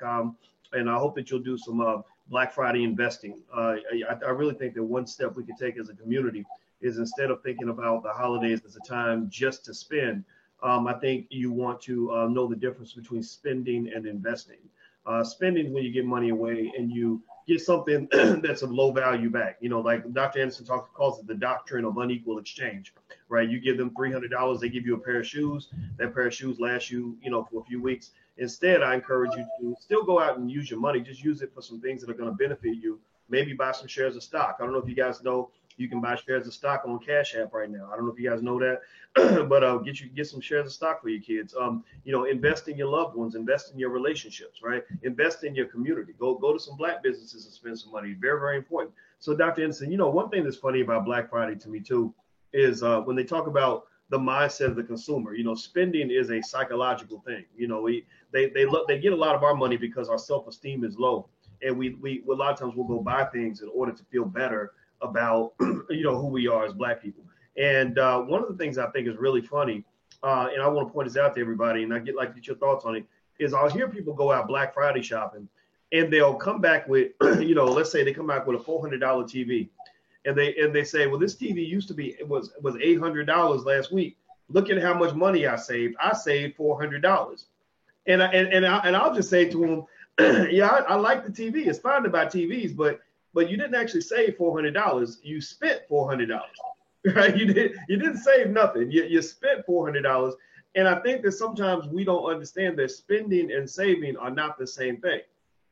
BlackFriday.com, and I hope that you'll do some Black Friday investing. I really think that one step we could take as a community is, instead of thinking about the holidays as a time just to spend, I think you want to know the difference between spending and investing. Spending is when you give money away and you get something that's of low value back. You know, like Dr. Anderson calls it the doctrine of unequal exchange, right? You give them $300, they give you a pair of shoes. That pair of shoes lasts you, you know, for a few weeks. Instead, I encourage you to still go out and use your money. Just use it for some things that are going to benefit you. Maybe buy some shares of stock. I don't know if you guys know, you can buy shares of stock on Cash App right now. I don't know if you guys know that, but get some shares of stock for your kids. You know, invest in your loved ones, invest in your relationships, right? Invest in your community. Go to some Black businesses and spend some money. Very, very important. So, Dr. Anderson, you know, one thing that's funny about Black Friday to me too is when they talk about the mindset of the consumer. You know, spending is a psychological thing. You know, they get a lot of our money because our self-esteem is low, and we a lot of times we'll go buy things in order to feel better about you know, who we are as Black people. And one of the things I think is really funny, and I want to point this out to everybody, and I get your thoughts on it, is I'll hear people go out Black Friday shopping, and they'll come back with you know, let's say they come back with a $400 TV, and they say, well, this TV used to be was $800 last week. Look at how much money I saved. I saved $400. And I'll just say to them, yeah, I like the TV. It's fine to buy TVs, but you didn't actually save $400. You spent $400, right? You didn't save nothing. You spent $400. And I think that sometimes we don't understand that spending and saving are not the same thing.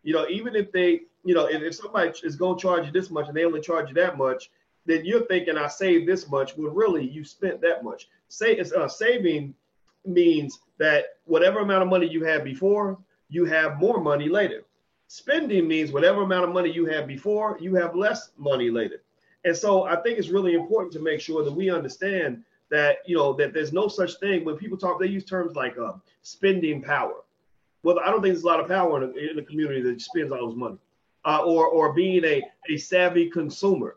You know, even if they, you know, if somebody is going to charge you this much and they only charge you that much, then you're thinking I saved this much, when really you spent that much. Saving means that whatever amount of money you had before, you have more money later. Spending means whatever amount of money you had before, you have less money later. And so I think it's really important to make sure that we understand that, you know, that there's no such thing. When people talk, they use terms like spending power. Well, I don't think there's a lot of power in the community that spends all this money, or being a savvy consumer.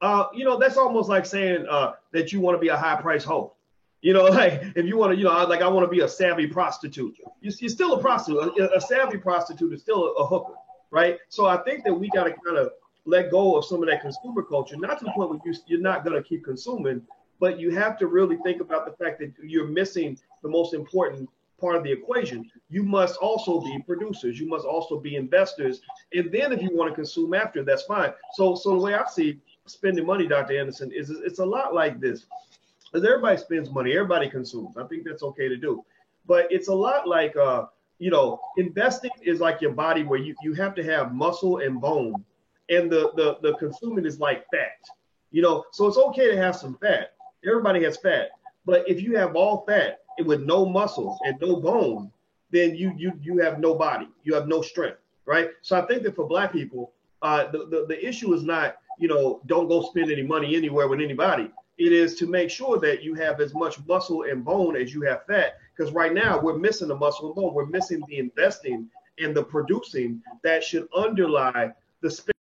You know, that's almost like saying that you want to be a high price hoe. You know, like if you want to, you know, like I want to be a savvy prostitute. You're still a prostitute. A savvy prostitute is still a hooker, right? So I think that we got to kind of let go of some of that consumer culture, not to the point where you're not going to keep consuming, but you have to really think about the fact that you're missing the most important part of the equation. You must also be producers. You must also be investors. And then if you want to consume after, that's fine. So the way I see spending money, Dr. Anderson, is it's a lot like this. Because everybody spends money, everybody consumes. I think that's okay to do. But it's a lot like, you know, investing is like your body, where you have to have muscle and bone. And the consuming is like fat, you know. So it's okay to have some fat. Everybody has fat. But if you have all fat with no muscle and no bone, then you have no body. You have no strength, right? So I think that for Black people, the issue is not, you know, don't go spend any money anywhere with anybody. It is to make sure that you have as much muscle and bone as you have fat. Because right now we're missing the muscle and bone. We're missing the investing and the producing that should underlie the spending.